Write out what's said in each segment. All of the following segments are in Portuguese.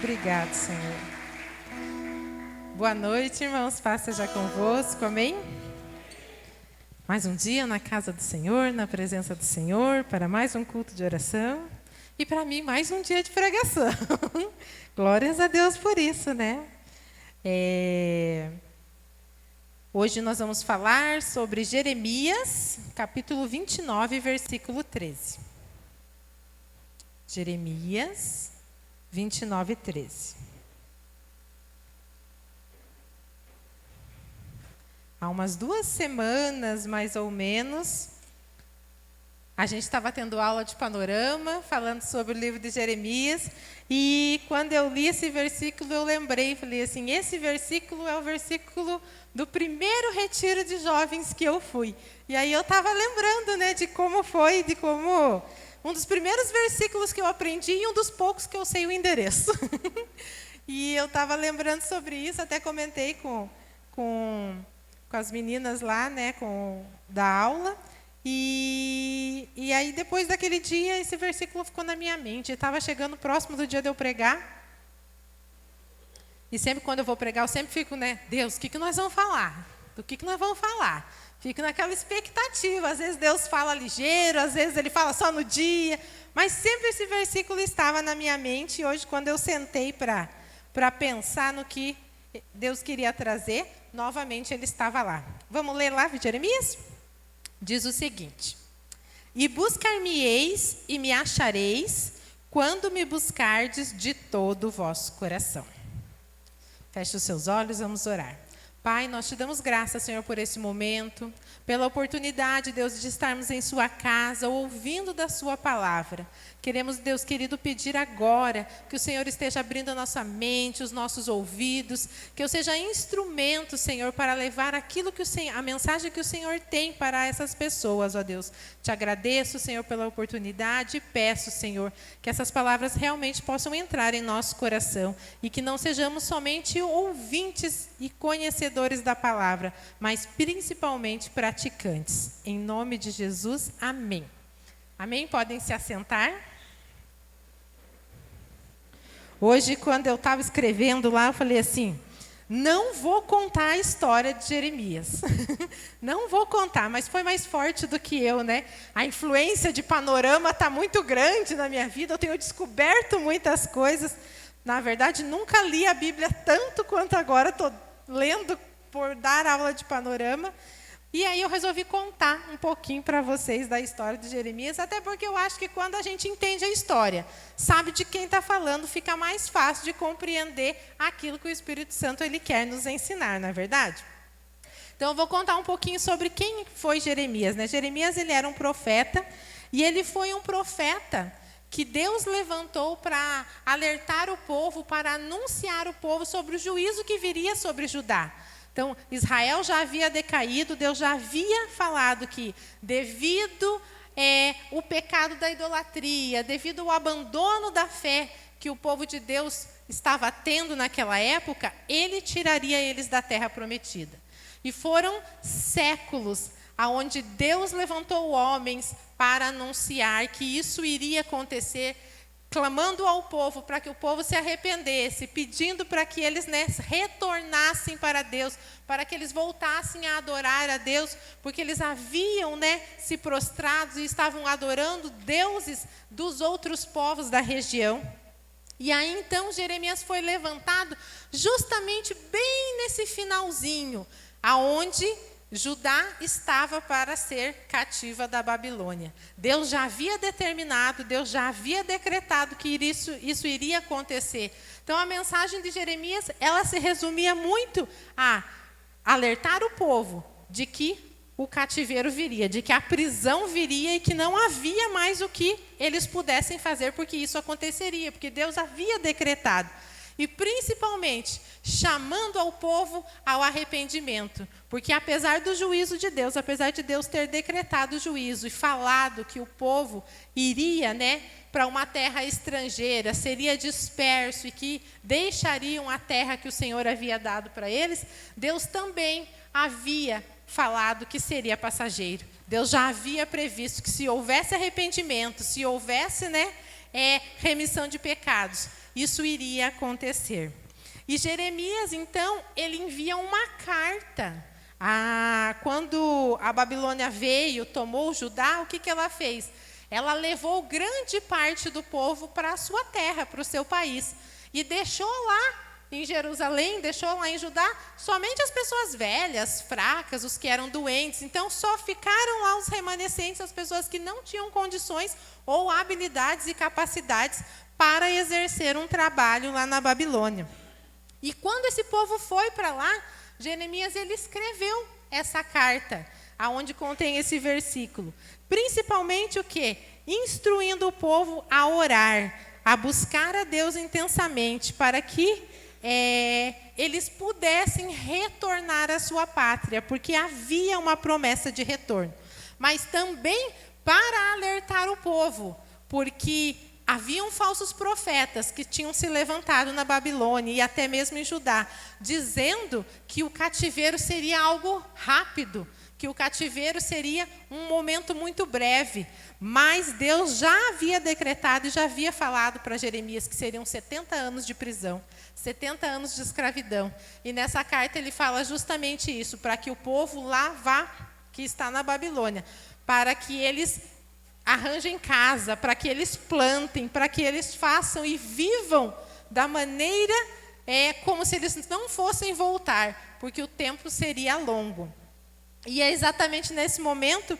Obrigado, Senhor. Boa noite, irmãos. Paz seja convosco. Amém? Mais um dia na casa do Senhor, na presença do Senhor, para mais um culto de oração. E para mim, mais um dia de pregação. Glórias a Deus por isso, né? Hoje nós vamos falar sobre Jeremias, capítulo 29, versículo 13. Jeremias 29, 13. Há umas 2 semanas, mais ou menos, a gente estava tendo aula de panorama, falando sobre o livro de Jeremias, e quando eu li esse versículo, eu lembrei, falei assim, esse versículo é o versículo do primeiro retiro de jovens que eu fui. E aí eu estava lembrando, né, de como foi, de como... Um dos primeiros versículos que eu aprendi e um dos poucos que eu sei o endereço. E eu estava lembrando sobre isso, até comentei com as meninas lá, né, da aula. E aí, depois daquele dia, esse versículo ficou na minha mente. Estava chegando próximo do dia de eu pregar. E sempre quando eu vou pregar, eu sempre fico, né, Deus, o que nós vamos falar? Do que nós vamos falar? Fico naquela expectativa. Às vezes Deus fala ligeiro, às vezes Ele fala só no dia. Mas sempre esse versículo estava na minha mente. E hoje, quando eu sentei para pensar no que Deus queria trazer, novamente ele estava lá. Vamos ler lá, Jeremias? Diz o seguinte: E buscar-me-eis e me achareis, quando me buscardes de todo o vosso coração. Feche os seus olhos, vamos orar. Pai, nós te damos graças, Senhor, por esse momento, pela oportunidade, Deus, de estarmos em sua casa, ouvindo da sua palavra. Queremos, Deus querido, pedir agora que o Senhor esteja abrindo a nossa mente, os nossos ouvidos, que eu seja instrumento, Senhor, para levar aquilo que a mensagem que o Senhor tem para essas pessoas, ó Deus. Te agradeço, Senhor, pela oportunidade e peço, Senhor, que essas palavras realmente possam entrar em nosso coração e que não sejamos somente ouvintes e conhecedores da palavra, mas principalmente praticantes. Em nome de Jesus, amém. Amém? Podem se assentar. Hoje, quando eu estava escrevendo lá, eu falei assim, não vou contar a história de Jeremias. Não vou contar, mas foi mais forte do que eu, né? A influência de panorama está muito grande na minha vida, eu tenho descoberto muitas coisas. Na verdade, nunca li a Bíblia tanto quanto agora, estou lendo por dar aula de panorama. E aí eu resolvi contar um pouquinho para vocês da história de Jeremias, até porque eu acho que quando a gente entende a história, sabe de quem está falando, fica mais fácil de compreender aquilo que o Espírito Santo ele quer nos ensinar, não é verdade? Então eu vou contar um pouquinho sobre quem foi Jeremias, né? Jeremias ele era um profeta, e ele foi um profeta que Deus levantou para alertar o povo, para anunciar o povo sobre o juízo que viria sobre Judá. Então, Israel já havia decaído, Deus já havia falado que devido o pecado da idolatria, devido ao abandono da fé que o povo de Deus estava tendo naquela época, ele tiraria eles da terra prometida. E foram séculos aonde Deus levantou homens para anunciar que isso iria acontecer, clamando ao povo para que o povo se arrependesse, pedindo para que eles retornassem para Deus, para que eles voltassem a adorar a Deus, porque eles haviam se prostrados e estavam adorando deuses dos outros povos da região. E aí então Jeremias foi levantado justamente bem nesse finalzinho, aonde Judá estava para ser cativa da Babilônia. Deus já havia determinado, Deus já havia decretado que isso iria acontecer. Então a mensagem de Jeremias, ela se resumia muito a alertar o povo de que o cativeiro viria, de que a prisão viria e que não havia mais o que eles pudessem fazer, porque isso aconteceria, porque Deus havia decretado. E principalmente chamando ao povo ao arrependimento. Porque apesar do juízo de Deus, apesar de Deus ter decretado o juízo e falado que o povo iria para uma terra estrangeira, seria disperso e que deixariam a terra que o Senhor havia dado para eles, Deus também havia falado que seria passageiro. Deus já havia previsto que se houvesse arrependimento, se houvesse remissão de pecados, isso iria acontecer. E Jeremias, então, ele envia uma carta. Quando a Babilônia veio, tomou Judá, o que ela fez? Ela levou grande parte do povo para a sua terra, para o seu país. E deixou lá em Jerusalém, deixou lá em Judá, somente as pessoas velhas, fracas, os que eram doentes. Então, só ficaram lá os remanescentes, as pessoas que não tinham condições ou habilidades e capacidades para exercer um trabalho lá na Babilônia. E quando esse povo foi para lá, Jeremias ele escreveu essa carta, aonde contém esse versículo. Principalmente o quê? Instruindo o povo a orar, a buscar a Deus intensamente, para que eles pudessem retornar à sua pátria, porque havia uma promessa de retorno. Mas também para alertar o povo, porque haviam falsos profetas que tinham se levantado na Babilônia e até mesmo em Judá, dizendo que o cativeiro seria algo rápido, que o cativeiro seria um momento muito breve. Mas Deus já havia decretado e já havia falado para Jeremias que seriam 70 anos de prisão, 70 anos de escravidão. E nessa carta ele fala justamente isso, para que o povo lá vá, que está na Babilônia, para que eles arranjem casa, para que eles plantem, para que eles façam e vivam da maneira como se eles não fossem voltar, porque o tempo seria longo. E é exatamente nesse momento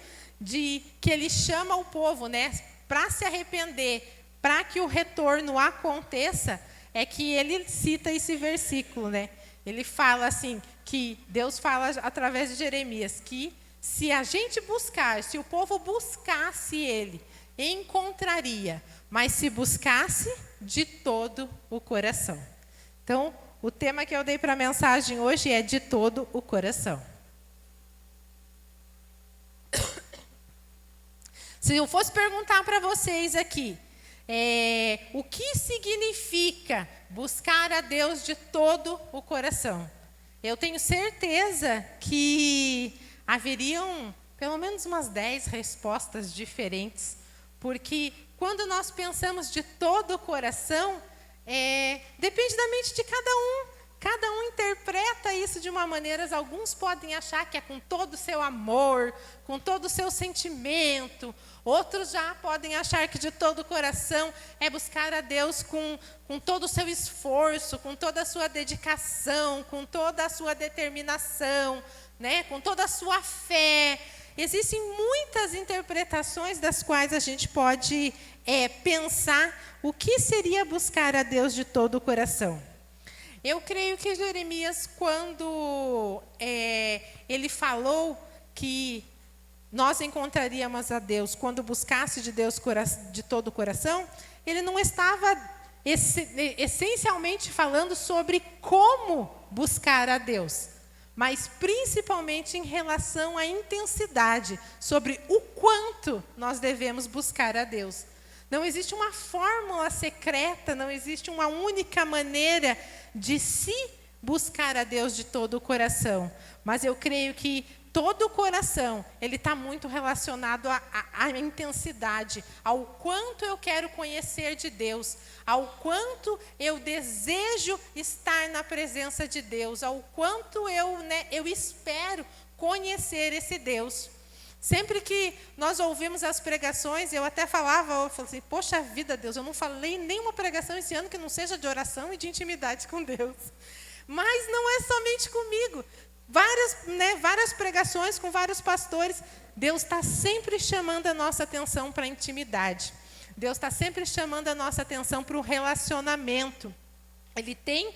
que ele chama o povo, né, para se arrepender, para que o retorno aconteça, é que ele cita esse versículo, né? Ele fala assim, que Deus fala através de Jeremias, que se a gente buscar, se o povo buscasse ele, encontraria, mas se buscasse de todo o coração. Então, o tema que eu dei para a mensagem hoje é de todo o coração. Se eu fosse perguntar para vocês aqui, o que significa buscar a Deus de todo o coração? Eu tenho certeza que haveriam pelo menos umas 10 respostas diferentes, porque quando nós pensamos de todo o coração, depende da mente de cada um. Cada um interpreta isso de uma maneira, alguns podem achar que é com todo o seu amor, com todo o seu sentimento, outros já podem achar que de todo o coração é buscar a Deus com todo o seu esforço, com toda a sua dedicação, com toda a sua determinação, né? Com toda a sua fé. Existem muitas interpretações das quais a gente pode pensar o que seria buscar a Deus de todo o coração. Eu creio que Jeremias, quando ele falou que nós encontraríamos a Deus quando buscasse de Deus de todo o coração, ele não estava essencialmente falando sobre como buscar a Deus, mas principalmente em relação à intensidade, sobre o quanto nós devemos buscar a Deus. Não existe uma fórmula secreta, não existe uma única maneira de se buscar a Deus de todo o coração. Mas eu creio que todo o coração, ele está muito relacionado à intensidade, ao quanto eu quero conhecer de Deus, ao quanto eu desejo estar na presença de Deus, ao quanto eu espero conhecer esse Deus. Sempre que nós ouvimos as pregações, eu até falava assim, poxa vida, Deus, eu não falei nenhuma pregação esse ano que não seja de oração e de intimidade com Deus. Mas não é somente comigo. Várias pregações com vários pastores, Deus está sempre chamando a nossa atenção para a intimidade. Deus está sempre chamando a nossa atenção para o relacionamento. Ele tem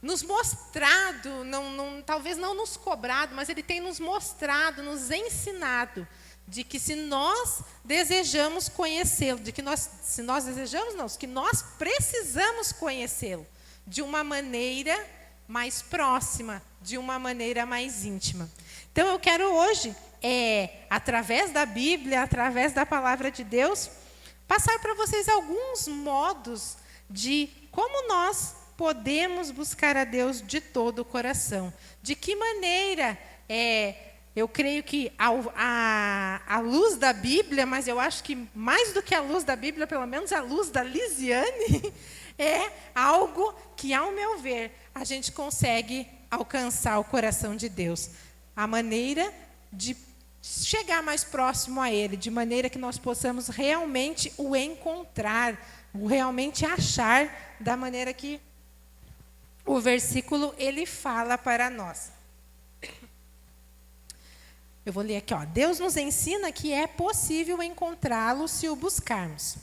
nos mostrado, talvez não nos cobrado, mas Ele tem nos mostrado, nos ensinado, de que se nós desejamos conhecê-lo, que nós precisamos conhecê-lo de uma maneira mais próxima, de uma maneira mais íntima. Então eu quero hoje, através da Bíblia, através da palavra de Deus, passar para vocês alguns modos de como nós podemos buscar a Deus de todo o coração. De que maneira eu creio que a luz da Bíblia, mas eu acho que mais do que a luz da Bíblia, pelo menos a luz da Lisiane, é algo que, ao meu ver, a gente consegue alcançar o coração de Deus. A maneira de chegar mais próximo a Ele, de maneira que nós possamos realmente o encontrar, o realmente achar, da maneira que o versículo ele fala para nós. Eu vou ler aqui, ó. Deus nos ensina que é possível encontrá-lo se o buscarmos.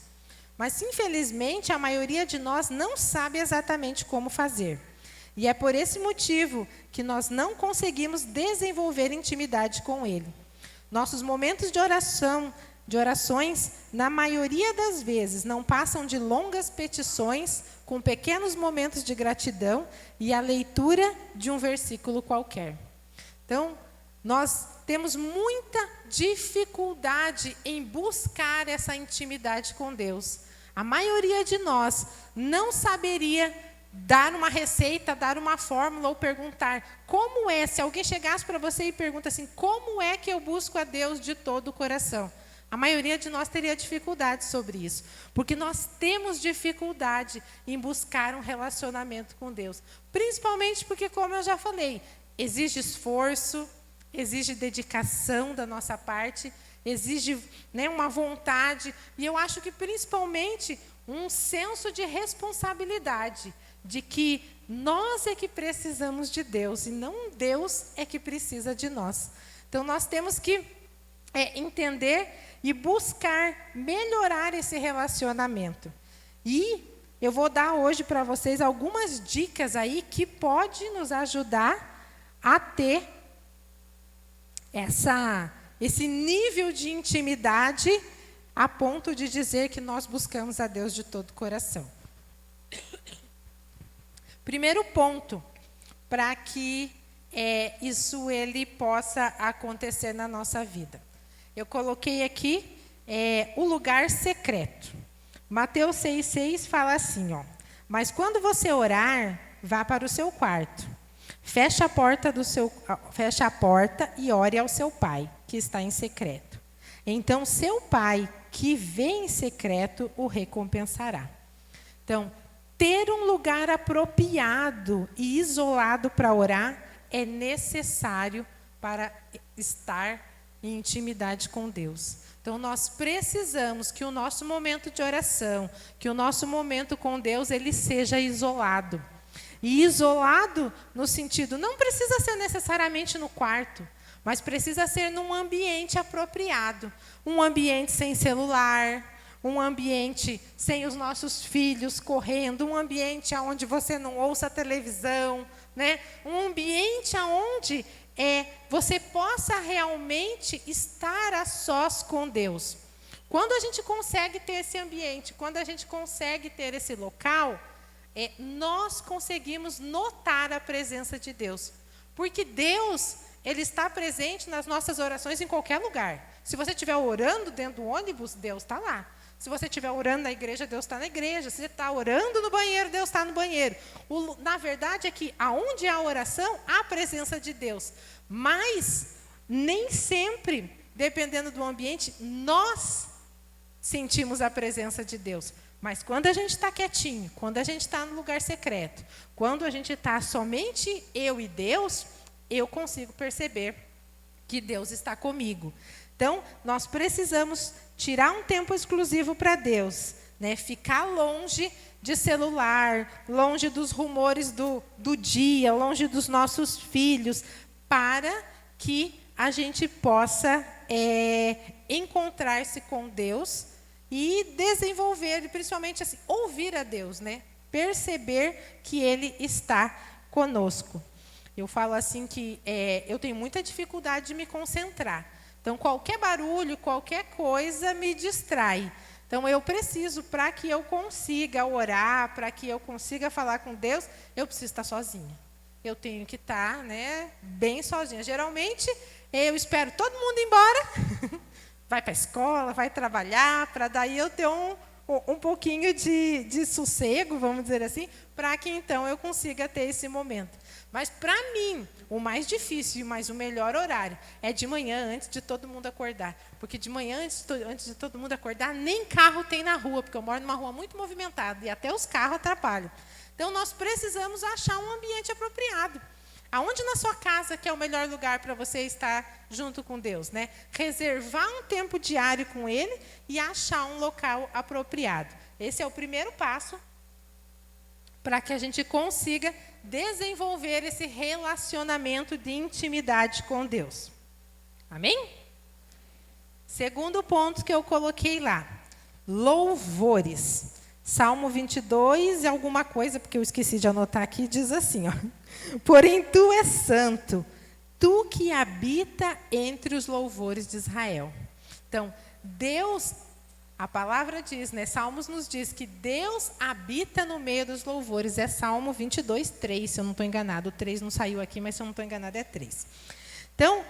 Mas, infelizmente, a maioria de nós não sabe exatamente como fazer. E é por esse motivo que nós não conseguimos desenvolver intimidade com Ele. Nossos momentos de orações, na maioria das vezes, não passam de longas petições, com pequenos momentos de gratidão e a leitura de um versículo qualquer. Então, nós temos muita dificuldade em buscar essa intimidade com Deus. A maioria de nós não saberia dar uma receita, dar uma fórmula ou perguntar como é, se alguém chegasse para você e pergunta assim, como é que eu busco a Deus de todo o coração? A maioria de nós teria dificuldade sobre isso, porque nós temos dificuldade em buscar um relacionamento com Deus. Principalmente porque, como eu já falei, exige esforço, exige dedicação da nossa parte, exige, né, uma vontade, e eu acho que principalmente um senso de responsabilidade, de que nós é que precisamos de Deus, e não Deus é que precisa de nós. Então, nós temos que entender e buscar melhorar esse relacionamento. E eu vou dar hoje para vocês algumas dicas aí que podem nos ajudar a ter esse nível de intimidade a ponto de dizer que nós buscamos a Deus de todo o coração. Primeiro ponto, para que isso ele possa acontecer na nossa vida. Eu coloquei aqui o lugar secreto. Mateus 6,6 fala assim, ó, mas quando você orar, vá para o seu quarto. Feche a porta e ore ao seu pai, que está em secreto. Então, seu pai, que vê em secreto, o recompensará. Então, ter um lugar apropriado e isolado para orar é necessário para estar em intimidade com Deus. Então, nós precisamos que o nosso momento de oração, que o nosso momento com Deus, ele seja isolado. E isolado no sentido, não precisa ser necessariamente no quarto, mas precisa ser num ambiente apropriado. Um ambiente sem celular, um ambiente sem os nossos filhos correndo, um ambiente onde você não ouça a televisão, né? Um ambiente onde você possa realmente estar a sós com Deus. Quando a gente consegue ter esse ambiente, quando a gente consegue ter esse local, nós conseguimos notar a presença de Deus. Porque Deus, ele está presente nas nossas orações em qualquer lugar. Se você estiver orando dentro do ônibus, Deus está lá. Se você estiver orando na igreja, Deus está na igreja. Se você está orando no banheiro, Deus está no banheiro. Na verdade é que aonde há oração, há a presença de Deus. Mas nem sempre, dependendo do ambiente, nós sentimos a presença de Deus. Mas quando a gente está quietinho, quando a gente está no lugar secreto, quando a gente está somente eu e Deus, eu consigo perceber que Deus está comigo. Então, nós precisamos tirar um tempo exclusivo para Deus, né? Ficar longe de celular, longe dos rumores do dia, longe dos nossos filhos, para que a gente possa encontrar-se com Deus e desenvolver, principalmente assim, ouvir a Deus, né? Perceber que Ele está conosco. Eu falo assim que eu tenho muita dificuldade de me concentrar. Então, qualquer barulho, qualquer coisa me distrai. Então, eu preciso, para que eu consiga orar, para que eu consiga falar com Deus, eu preciso estar sozinha. Eu tenho que estar, né, bem sozinha. Geralmente, eu espero todo mundo ir embora, vai para a escola, vai trabalhar, para daí eu ter um pouquinho de sossego, vamos dizer assim, para que então eu consiga ter esse momento. Mas para mim, o mais difícil, mas o melhor horário é de manhã, antes de todo mundo acordar. Porque de manhã, antes de todo mundo acordar, nem carro tem na rua, porque eu moro numa rua muito movimentada e até os carros atrapalham. Então, nós precisamos achar um ambiente apropriado. Aonde na sua casa que é o melhor lugar para você estar junto com Deus, né? Reservar um tempo diário com Ele e achar um local apropriado. Esse é o primeiro passo para que a gente consiga desenvolver esse relacionamento de intimidade com Deus. Amém? Segundo ponto que eu coloquei lá, louvores. Salmo 22 e alguma coisa, porque eu esqueci de anotar aqui, diz assim, ó. Porém, tu és santo, tu que habita entre os louvores de Israel. Então, Deus, a palavra diz, né? Salmos nos diz que Deus habita no meio dos louvores. É Salmo 22, 3, se eu não estou enganado. O 3 não saiu aqui, mas se eu não estou enganado é 3. Então,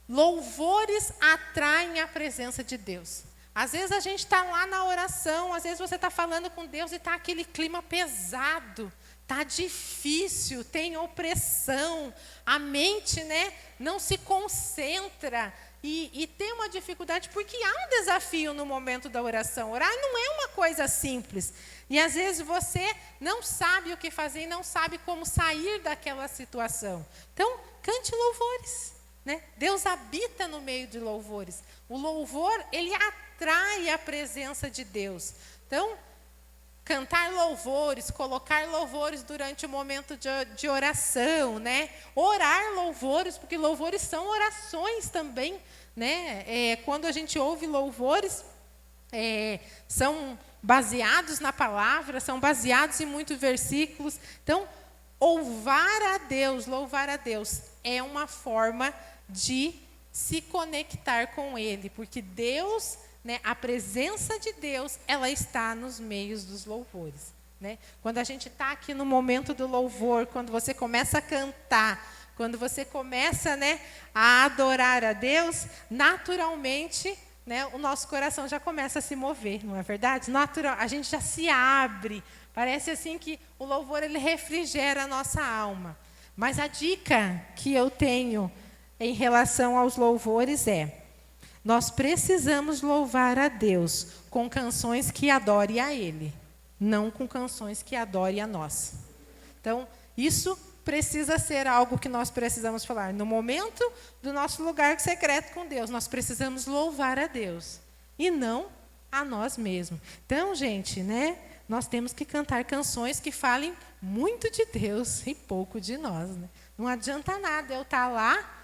louvores atraem a presença de Deus. Às vezes a gente está lá na oração, às vezes você está falando com Deus e está aquele clima pesado, está difícil, tem opressão, a mente, né, não se concentra e tem uma dificuldade, porque há um desafio no momento da oração. Orar não é uma coisa simples. E às vezes você não sabe o que fazer e não sabe como sair daquela situação. Então, cante louvores. Né? Deus habita no meio de louvores. O louvor, ele atrai a presença de Deus. Então, cantar louvores, colocar louvores durante o momento de oração, né? Orar louvores, porque louvores são orações também, né? Quando a gente ouve louvores, são baseados na palavra, são baseados em muitos versículos. Então, louvar a Deus é uma forma de se conectar com Ele, porque Deus, né, a presença de Deus, ela está nos meios dos louvores, né? Quando a gente está aqui no momento do louvor, quando você começa a cantar, quando você começa, né, a adorar a Deus, naturalmente, né, o nosso coração já começa a se mover, não é verdade? A gente já se abre, parece assim que o louvor ele refrigera a nossa alma. Mas a dica que eu tenho em relação aos louvores nós precisamos louvar a Deus com canções que adorem a Ele, não com canções que adorem a nós. Então, isso precisa ser algo que nós precisamos falar. No momento do nosso lugar secreto com Deus, nós precisamos louvar a Deus e não a nós mesmos. Então, gente, né, nós temos que cantar canções que falem muito de Deus e pouco de nós. Né? Não adianta nada eu estar lá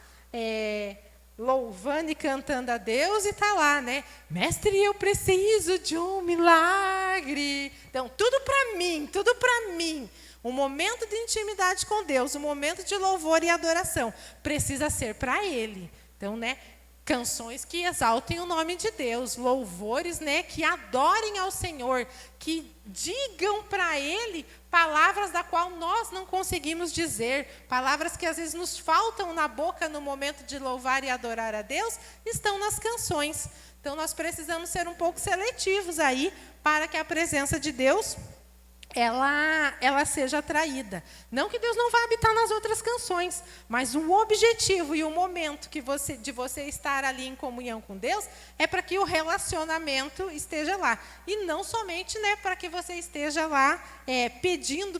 louvando e cantando a Deus e está lá, né? Mestre, eu preciso de um milagre. Então, tudo para mim, tudo para mim. Um momento de intimidade com Deus, um momento de louvor e adoração, precisa ser para Ele. Então, né? Canções que exaltem o nome de Deus, louvores, né, que adorem ao Senhor, que digam para Ele palavras da qual nós não conseguimos dizer, palavras que às vezes nos faltam na boca no momento de louvar e adorar a Deus, estão nas canções. Então nós precisamos ser um pouco seletivos aí para que a presença de Deus ela seja atraída. Não que Deus não vá habitar nas outras canções, mas o objetivo e o momento de você estar ali em comunhão com Deus é para que o relacionamento esteja lá. E não somente, né, para que você esteja lá pedindo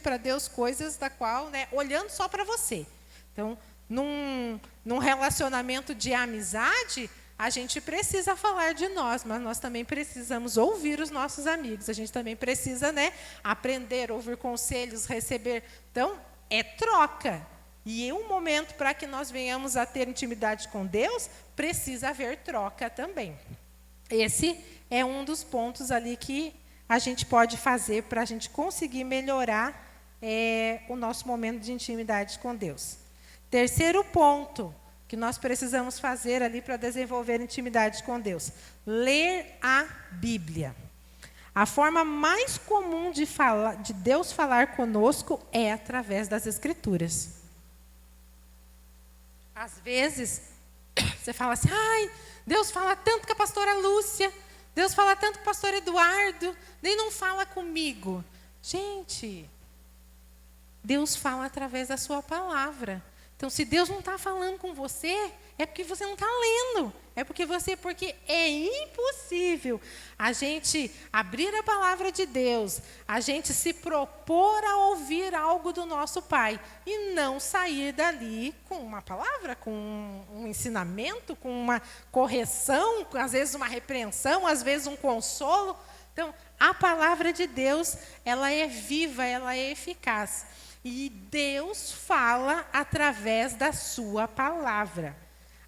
para Deus coisas da qual, né, olhando só para você. Então, num relacionamento de amizade, a gente precisa falar de nós, mas nós também precisamos ouvir os nossos amigos. A gente também precisa, né, aprender, ouvir conselhos, receber. Então, é troca. E um momento para que nós venhamos a ter intimidade com Deus, precisa haver troca também. Esse é um dos pontos ali que a gente pode fazer para a gente conseguir melhorar o nosso momento de intimidade com Deus. Terceiro ponto que nós precisamos fazer ali para desenvolver intimidade com Deus. Ler a Bíblia. A forma mais comum de Deus falar conosco é através das Escrituras. Às vezes, você fala assim, ai, Deus fala tanto com a pastora Lúcia, Deus fala tanto com o pastor Eduardo, nem não fala comigo. Gente, Deus fala através da sua palavra. Então, se Deus não está falando com você, é porque você não está lendo. Porque é impossível a gente abrir a palavra de Deus, a gente se propor a ouvir algo do nosso Pai e não sair dali com uma palavra, com um ensinamento, com uma correção, às vezes uma repreensão, às vezes um consolo. Então, a palavra de Deus, ela é viva, ela é eficaz. E Deus fala através da sua palavra.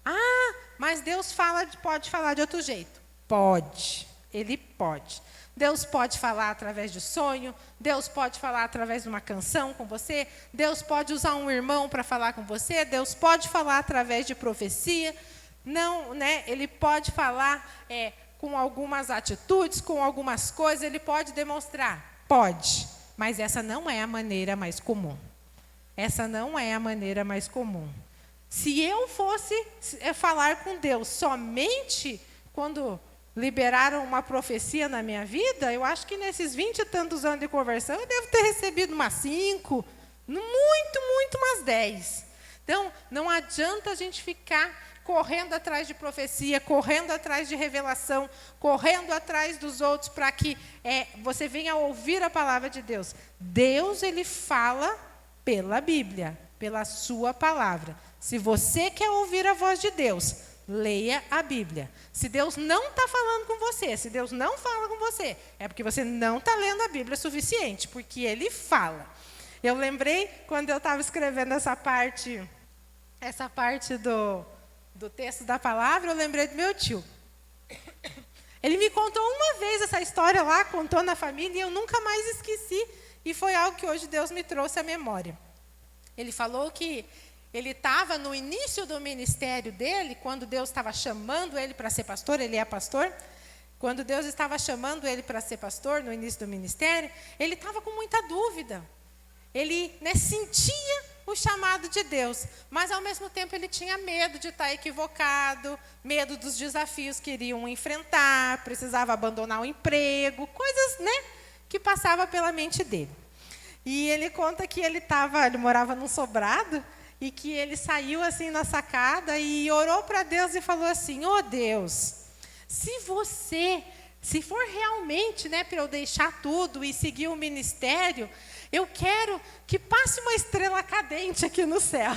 Ah, mas Deus pode falar de outro jeito. Pode, Ele pode. Deus pode falar através de sonho, Deus pode falar através de uma canção com você, Deus pode usar um irmão para falar com você, Deus pode falar através de profecia. Não, né? Ele pode falar com algumas atitudes, com algumas coisas, Ele pode demonstrar. Pode. Mas essa não é a maneira mais comum. Essa não é a maneira mais comum. Se eu fosse falar com Deus somente quando liberaram uma profecia na minha vida, eu acho que nesses 20 e tantos anos de conversão, eu devo ter recebido umas 5, muito umas 10. Então, não adianta a gente ficar correndo atrás de profecia, correndo atrás de revelação, correndo atrás dos outros para que você venha ouvir a palavra de Deus. Deus, Ele fala pela Bíblia, pela sua palavra. Se você quer ouvir a voz de Deus, leia a Bíblia. Se Deus não está falando com você, se Deus não fala com você, é porque você não está lendo a Bíblia o suficiente, porque Ele fala. Eu lembrei, quando eu estava escrevendo essa parte do texto da palavra, eu lembrei do meu tio. Ele me contou uma vez essa história lá, contou na família, e eu nunca mais esqueci, e foi algo que hoje Deus me trouxe à memória. Ele falou que ele estava no início do ministério dele, quando Deus estava chamando ele para ser pastor, ele é pastor. Quando Deus estava chamando ele para ser pastor, no início do ministério, ele estava com muita dúvida. Ele sentia o chamado de Deus, mas ao mesmo tempo ele tinha medo de estar equivocado, medo dos desafios que iriam enfrentar, precisava abandonar o emprego, coisas, que passavam pela mente dele. E ele conta que ele morava num sobrado, e que ele saiu assim na sacada e orou para Deus e falou assim: "Ô Deus, se for realmente, para eu deixar tudo e seguir o ministério, eu quero que passe uma estrela cadente aqui no céu."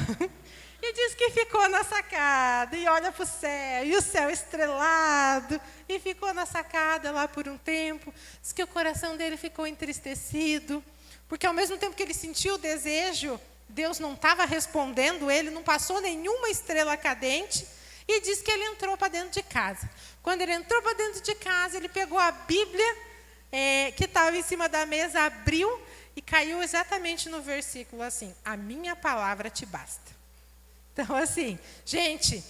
E diz que ficou na sacada e olha para o céu, e o céu estrelado, e ficou na sacada lá por um tempo. Diz que o coração dele ficou entristecido, porque ao mesmo tempo que ele sentiu o desejo, Deus não estava respondendo ele, não passou nenhuma estrela cadente, e diz que ele entrou para dentro de casa. Quando ele entrou para dentro de casa, ele pegou a Bíblia que estava em cima da mesa, abriu e caiu exatamente no versículo assim: "A minha palavra te basta." Então, assim, gente,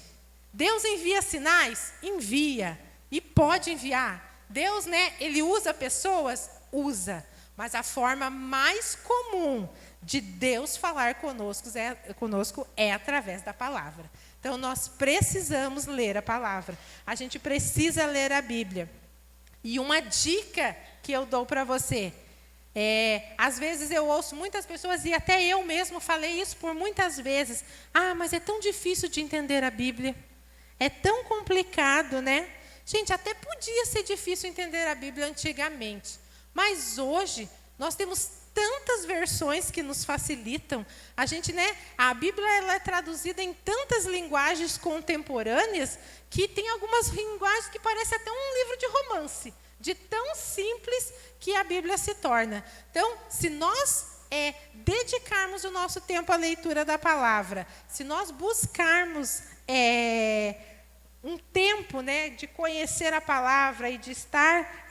Deus envia sinais? Envia, e pode enviar. Deus, Ele usa pessoas? Usa. Mas a forma mais comum de Deus falar conosco é através da palavra. Então, nós precisamos ler a palavra. A gente precisa ler a Bíblia. E uma dica que eu dou para você às vezes eu ouço muitas pessoas, e até eu mesmo falei isso por muitas vezes: "Ah, mas é tão difícil de entender a Bíblia. É tão complicado, né?" Gente, até podia ser difícil entender a Bíblia antigamente. Mas hoje, nós temos tantas versões que nos facilitam. A Bíblia ela é traduzida em tantas linguagens contemporâneas que tem algumas linguagens que parecem até um livro de romance, de tão simples que a Bíblia se torna. Então, se nós dedicarmos o nosso tempo à leitura da palavra, se nós buscarmos um tempo, de conhecer a palavra e de estar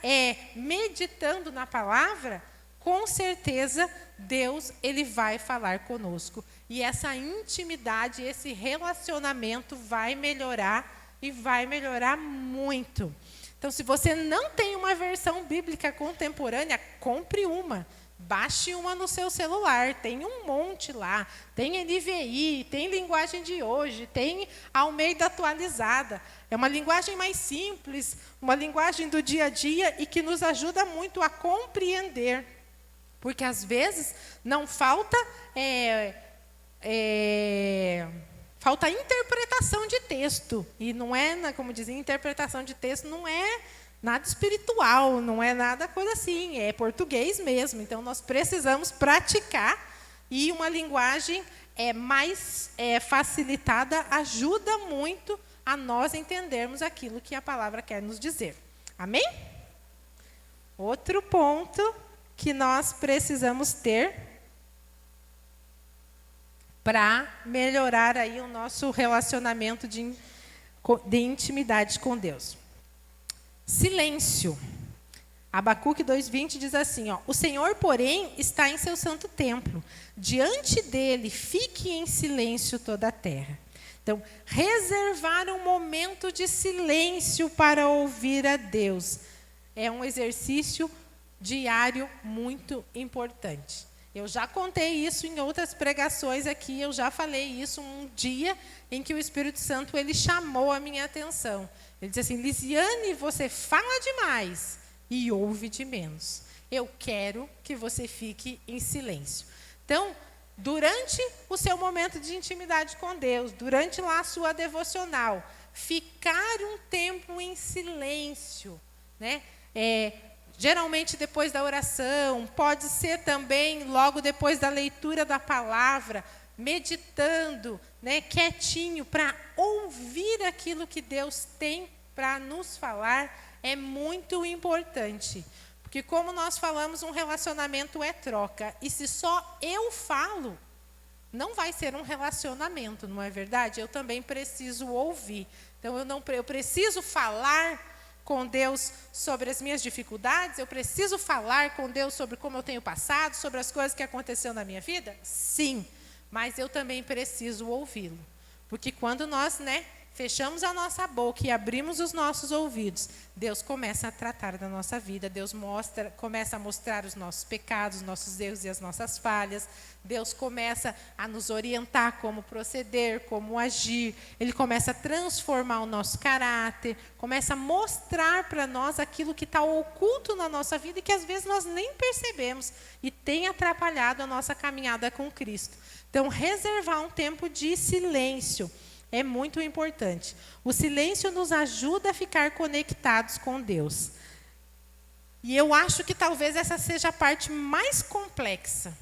meditando na palavra, com certeza Deus ele vai falar conosco. E essa intimidade, esse relacionamento vai melhorar, e vai melhorar muito. Então, se você não tem uma versão bíblica contemporânea, compre uma. Baixe uma no seu celular, tem um monte lá, tem NVI, tem linguagem de hoje, tem Almeida atualizada. É uma linguagem mais simples, uma linguagem do dia a dia e que nos ajuda muito a compreender. Porque às vezes não falta falta interpretação de texto. E não é, como dizia, interpretação de texto não é nada espiritual, não é nada coisa assim, é português mesmo. Então, nós precisamos praticar e uma linguagem mais facilitada ajuda muito a nós entendermos aquilo que a palavra quer nos dizer. Amém? Outro ponto que nós precisamos ter para melhorar aí o nosso relacionamento de intimidade com Deus. Silêncio. Abacuque 2:20 diz assim, ó, o Senhor, porém, está em seu santo templo. Diante dele, fique em silêncio toda a terra. Então, reservar um momento de silêncio para ouvir a Deus é um exercício diário muito importante. Eu já contei isso em outras pregações aqui, eu já falei isso um dia em que o Espírito Santo ele chamou a minha atenção. Ele disse assim, Lisiane, você fala demais e ouve de menos. Eu quero que você fique em silêncio. Então, durante o seu momento de intimidade com Deus, durante lá a sua devocional, ficar um tempo em silêncio, né? Geralmente depois da oração, pode ser também logo depois da leitura da palavra, meditando, né, quietinho, para ouvir aquilo que Deus tem para nos falar, é muito importante. Porque como nós falamos, um relacionamento é troca. E se só eu falo, não vai ser um relacionamento, não é verdade? Eu também preciso ouvir. Então, eu preciso falar com Deus sobre as minhas dificuldades, eu preciso falar com Deus sobre como eu tenho passado, sobre as coisas que aconteceram na minha vida? Sim, mas eu também preciso ouvi-lo. Porque quando nós, fechamos a nossa boca e abrimos os nossos ouvidos, Deus começa a tratar da nossa vida, Deus começa a mostrar os nossos pecados, os nossos erros e as nossas falhas, Deus começa a nos orientar como proceder, como agir, Ele começa a transformar o nosso caráter, começa a mostrar para nós aquilo que está oculto na nossa vida e que às vezes nós nem percebemos e tem atrapalhado a nossa caminhada com Cristo. Então, reservar um tempo de silêncio é muito importante. O silêncio nos ajuda a ficar conectados com Deus. E eu acho que talvez essa seja a parte mais complexa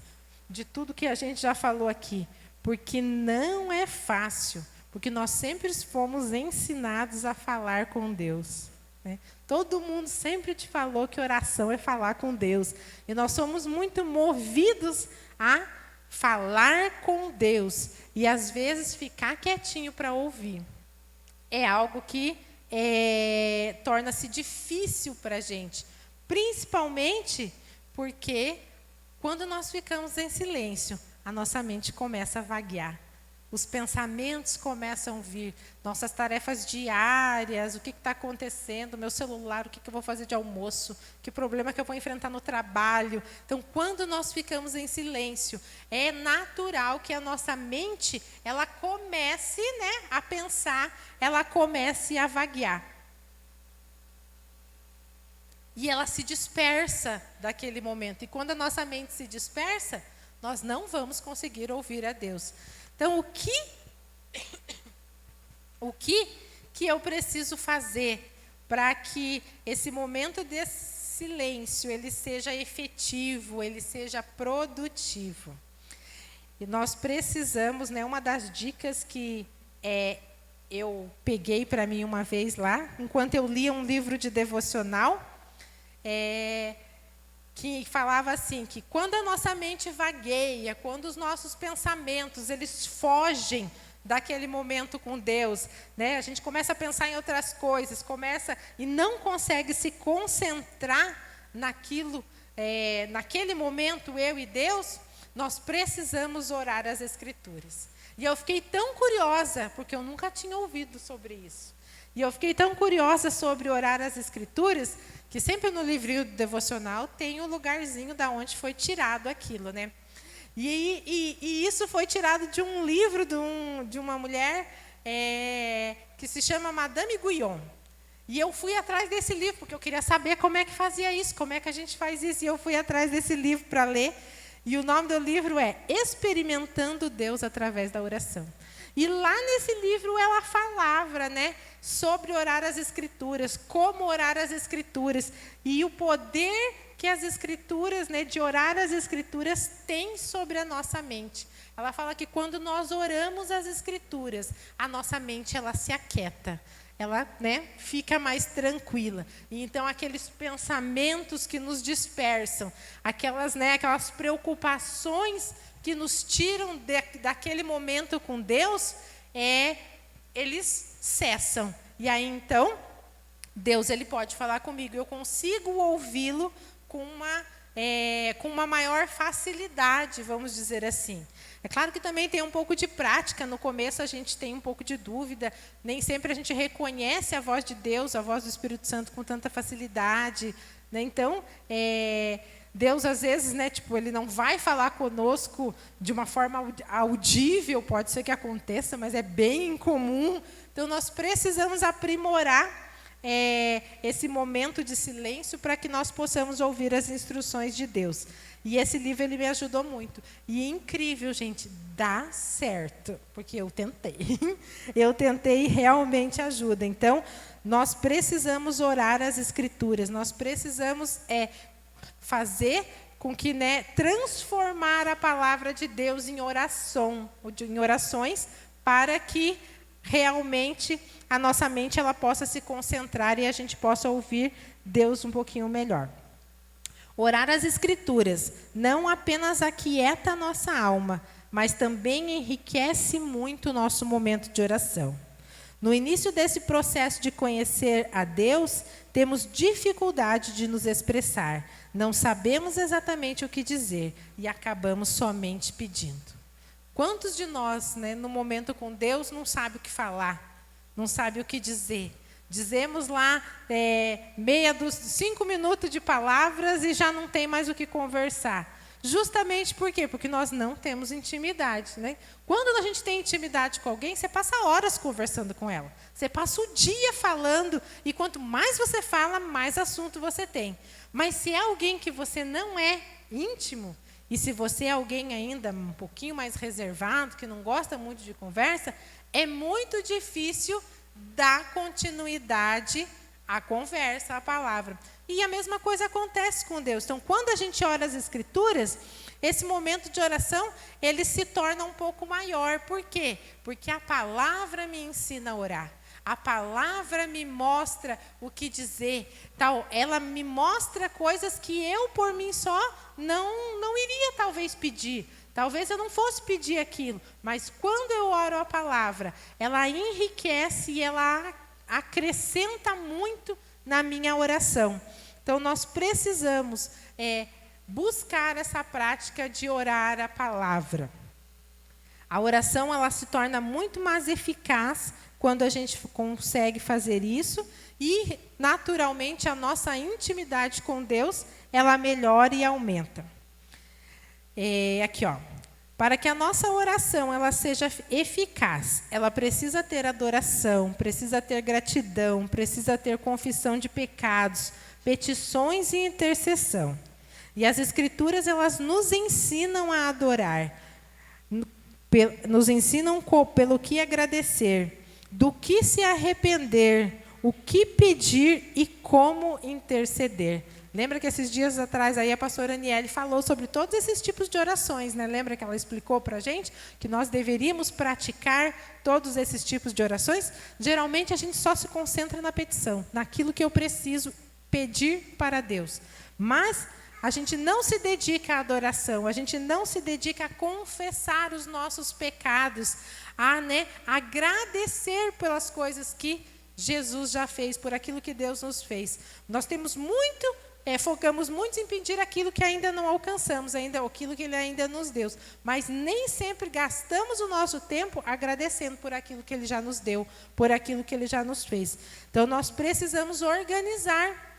de tudo que a gente já falou aqui. Porque não é fácil. Porque nós sempre fomos ensinados a falar com Deus, né? Todo mundo sempre te falou que oração é falar com Deus. E nós somos muito movidos a falar com Deus e às vezes ficar quietinho para ouvir é algo que torna-se difícil para a gente, principalmente porque quando nós ficamos em silêncio, a nossa mente começa a vaguear. Os pensamentos começam a vir, nossas tarefas diárias, o que está acontecendo, meu celular, o que eu vou fazer de almoço, que problema que eu vou enfrentar no trabalho. Então, quando nós ficamos em silêncio, é natural que a nossa mente ela comece a pensar, ela comece a vaguear. E ela se dispersa daquele momento. E quando a nossa mente se dispersa, nós não vamos conseguir ouvir a Deus. Então, o que eu preciso fazer para que esse momento de silêncio ele seja efetivo, ele seja produtivo? E nós precisamos, uma das dicas que eu peguei para mim uma vez lá, enquanto eu lia um livro de devocional, que falava assim, que quando a nossa mente vagueia, quando os nossos pensamentos, eles fogem daquele momento com Deus, a gente começa a pensar em outras coisas, e não consegue se concentrar naquilo, naquele momento, eu e Deus, nós precisamos orar as Escrituras. E eu fiquei tão curiosa, porque eu nunca tinha ouvido sobre isso. E eu fiquei tão curiosa sobre orar as Escrituras, que sempre no livrinho devocional tem um lugarzinho da onde foi tirado aquilo, né? E isso foi tirado de um livro de uma mulher que se chama Madame Guyon. E eu fui atrás desse livro, porque eu queria saber como é que fazia isso, como é que a gente faz isso. E eu fui atrás desse livro para ler. E o nome do livro é Experimentando Deus através da Oração. E lá nesse livro ela falava, né, sobre orar as Escrituras, como orar as Escrituras. E o poder que as Escrituras, né, de orar as Escrituras, têm sobre a nossa mente. Ela fala que quando nós oramos as Escrituras, a nossa mente ela se aquieta. Ela, né, fica mais tranquila. E então, aqueles pensamentos que nos dispersam, aquelas preocupações que nos tiram daquele momento com Deus, eles cessam. E aí, então, Deus ele pode falar comigo. Eu consigo ouvi-lo com uma maior facilidade, vamos dizer assim. É claro que também tem um pouco de prática. No começo a gente tem um pouco de dúvida. Nem sempre a gente reconhece a voz de Deus, a voz do Espírito Santo com tanta facilidade, né? Então, Deus às vezes, né, ele não vai falar conosco de uma forma audível, pode ser que aconteça, mas é bem incomum. Então, nós precisamos aprimorar esse momento de silêncio para que nós possamos ouvir as instruções de Deus. E esse livro ele me ajudou muito. E é incrível, gente, dá certo, porque eu tentei. Eu tentei e realmente ajuda. Então, nós precisamos orar as Escrituras, nós precisamos fazer com que, né, transformar a palavra de Deus em orações, para que realmente a nossa mente ela possa se concentrar e a gente possa ouvir Deus um pouquinho melhor. Orar as Escrituras não apenas aquieta a nossa alma, mas também enriquece muito o nosso momento de oração. No início desse processo de conhecer a Deus, temos dificuldade de nos expressar. Não sabemos exatamente o que dizer e acabamos somente pedindo. Quantos de nós, né, no momento com Deus, não sabe o que falar, não sabe o que dizer? Dizemos lá 5 minutos de palavras e já não tem mais o que conversar. Justamente por quê? Porque nós não temos intimidade, né? Quando a gente tem intimidade com alguém, você passa horas conversando com ela. Você passa o dia falando e quanto mais você fala, mais assunto você tem. Mas se é alguém que você não é íntimo, e se você é alguém ainda um pouquinho mais reservado, que não gosta muito de conversa, é muito difícil dar continuidade à conversa, à palavra. E a mesma coisa acontece com Deus. Então, quando a gente ora as Escrituras, esse momento de oração, ele se torna um pouco maior. Por quê? Porque a palavra me ensina a orar. A palavra me mostra o que dizer. Tal, ela me mostra coisas que eu, por mim só, não iria talvez pedir. Talvez eu não fosse pedir aquilo, mas quando eu oro a palavra, ela enriquece e ela acrescenta muito na minha oração. Então, nós precisamos buscar essa prática de orar a palavra. A oração ela se torna muito mais eficaz quando a gente consegue fazer isso e, naturalmente, a nossa intimidade com Deus, ela melhora e aumenta. Aqui, ó. Para que a nossa oração ela seja eficaz, ela precisa ter adoração, precisa ter gratidão, precisa ter confissão de pecados, petições e intercessão. E as Escrituras elas nos ensinam a adorar, nos ensinam pelo que agradecer, do que se arrepender, o que pedir e como interceder. Lembra que esses dias atrás aí a pastora Aniele falou sobre todos esses tipos de orações, né? Lembra que ela explicou para a gente que nós deveríamos praticar todos esses tipos de orações? Geralmente a gente só se concentra na petição, naquilo que eu preciso pedir para Deus. Mas a gente não se dedica à adoração, a gente não se dedica a confessar os nossos pecados, a agradecer pelas coisas que Jesus já fez, por aquilo que Deus nos fez. Nós temos muito focamos muito em pedir aquilo que ainda não alcançamos, aquilo que Ele ainda nos deu. Mas nem sempre gastamos o nosso tempo agradecendo por aquilo que Ele já nos deu, por aquilo que Ele já nos fez. Então, nós precisamos organizar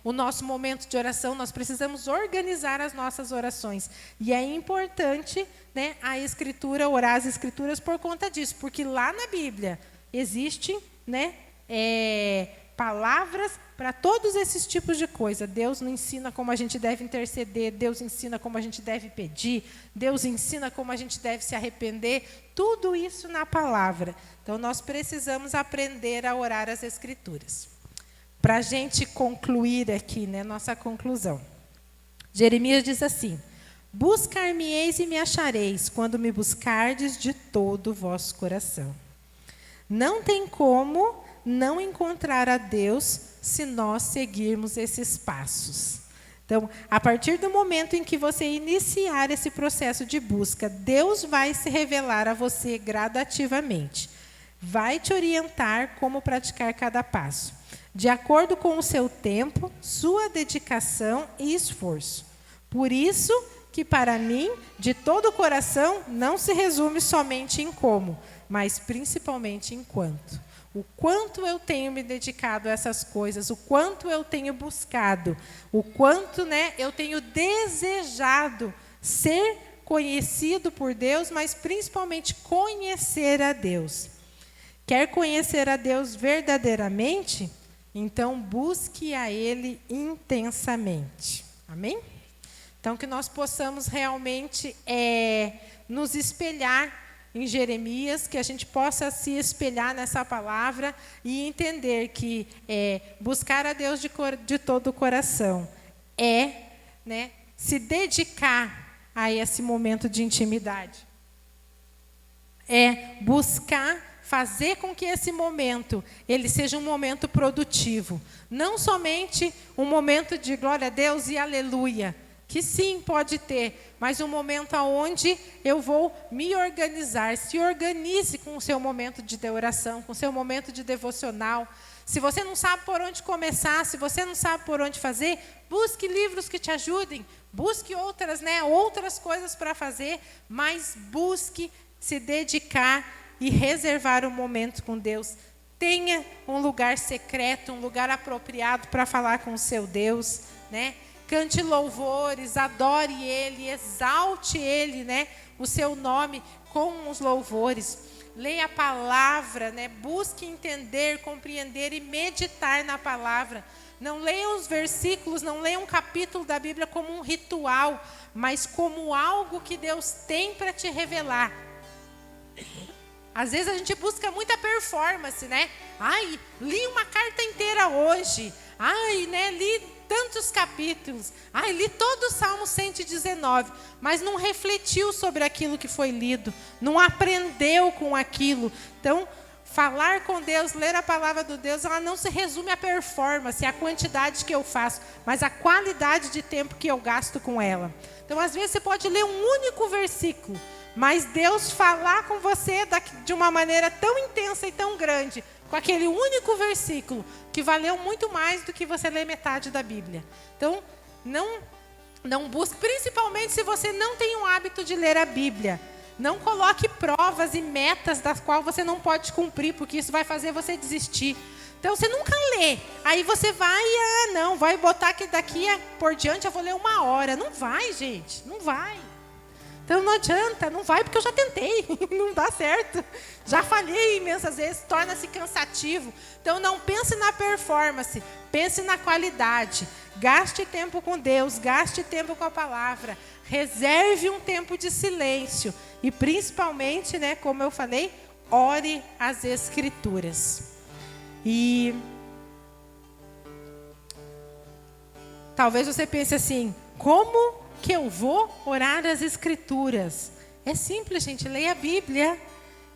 o nosso momento de oração, nós precisamos organizar as nossas orações. E é importante, né, a Escritura, orar as Escrituras por conta disso, porque lá na Bíblia existem, né, palavras para todos esses tipos de coisa. Deus nos ensina como a gente deve interceder, Deus ensina como a gente deve pedir, Deus ensina como a gente deve se arrepender, tudo isso na palavra. Então, nós precisamos aprender a orar as Escrituras. Para a gente concluir aqui, né, nossa conclusão. Jeremias diz assim: buscar-me-eis e me achareis, quando me buscardes de todo o vosso coração. Não tem como não encontrar a Deus se nós seguirmos esses passos. Então, a partir do momento em que você iniciar esse processo de busca, Deus vai se revelar a você gradativamente. Vai te orientar como praticar cada passo, de acordo com o seu tempo, sua dedicação e esforço. Por isso que, para mim, de todo o coração, não se resume somente em como, mas principalmente em quanto. O quanto eu tenho me dedicado a essas coisas, o quanto eu tenho buscado, o quanto, né, eu tenho desejado ser conhecido por Deus, mas principalmente conhecer a Deus. Quer conhecer a Deus verdadeiramente? Então, busque a Ele intensamente. Amém? Então, que nós possamos realmente nos espelhar em Jeremias, que a gente possa se espelhar nessa palavra e entender que buscar a Deus de todo o coração né, se dedicar a esse momento de intimidade. Buscar fazer com que esse momento ele seja um momento produtivo. Não somente um momento de glória a Deus e aleluia, que sim, pode ter, mas um momento onde eu vou me organizar. Se organize com o seu momento de oração, com o seu momento de devocional. Se você não sabe por onde começar, se você não sabe por onde fazer, busque livros que te ajudem, busque outras coisas para fazer, mas busque se dedicar e reservar um momento com Deus. Tenha um lugar secreto, um lugar apropriado para falar com o seu Deus, né? Cante louvores, adore Ele, exalte Ele, né? O seu nome com os louvores. Leia a palavra, né? Busque entender, compreender e meditar na palavra. Não leia os versículos, não leia um capítulo da Bíblia como um ritual, mas como algo que Deus tem para te revelar. Às vezes a gente busca muita performance, né? Ai, li uma carta inteira hoje. Ai, né, li tantos capítulos. Ai, li todo o Salmo 119. Mas não refletiu sobre aquilo que foi lido. Não aprendeu com aquilo. Então, falar com Deus, ler a palavra do Deus, ela não se resume à performance, à quantidade que eu faço, mas à qualidade de tempo que eu gasto com ela. Então, às vezes, você pode ler um único versículo, mas Deus falar com você de uma maneira tão intensa e tão grande, com aquele único versículo, que valeu muito mais do que você ler metade da Bíblia. Então, não busque, principalmente se você não tem o hábito de ler a Bíblia. Não coloque provas e metas das quais você não pode cumprir, porque isso vai fazer você desistir. Então, você nunca lê. Aí você vai, vai botar que daqui por diante eu vou ler 1 hora. Não vai, gente, não vai. Então não adianta, não vai porque eu já tentei, não dá certo. Já falhei imensas vezes, torna-se cansativo. Então não pense na performance, pense na qualidade. Gaste tempo com Deus, gaste tempo com a palavra. Reserve um tempo de silêncio. E principalmente, né, como eu falei, ore as Escrituras. E talvez você pense assim, como que eu vou orar as Escrituras? É simples, gente. Leia a Bíblia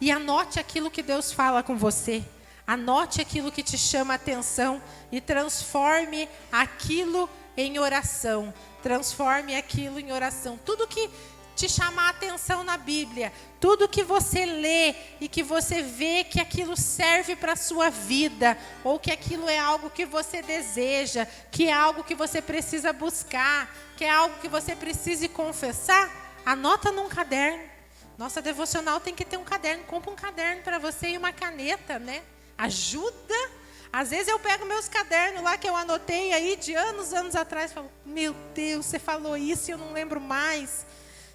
e anote aquilo que Deus fala com você. Anote aquilo que te chama a atenção e transforme aquilo em oração. Transforme aquilo em oração. Tudo que te chamar a atenção na Bíblia, tudo que você lê e que você vê que aquilo serve para a sua vida, ou que aquilo é algo que você deseja, que é algo que você precisa buscar, que é algo que você precise confessar, anota num caderno. Nossa devocional tem que ter um caderno. Compra um caderno para você e uma caneta, né? Ajuda. Às vezes eu pego meus cadernos lá que eu anotei aí de anos atrás e falo, meu Deus, você falou isso e eu não lembro mais.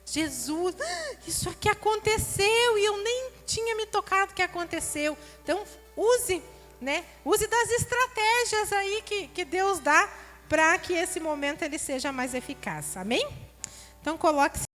Jesus, isso aqui aconteceu e eu nem tinha me tocado que aconteceu. Então, use, né? Use das estratégias aí que Deus dá para que esse momento ele seja mais eficaz. Amém? Então, coloque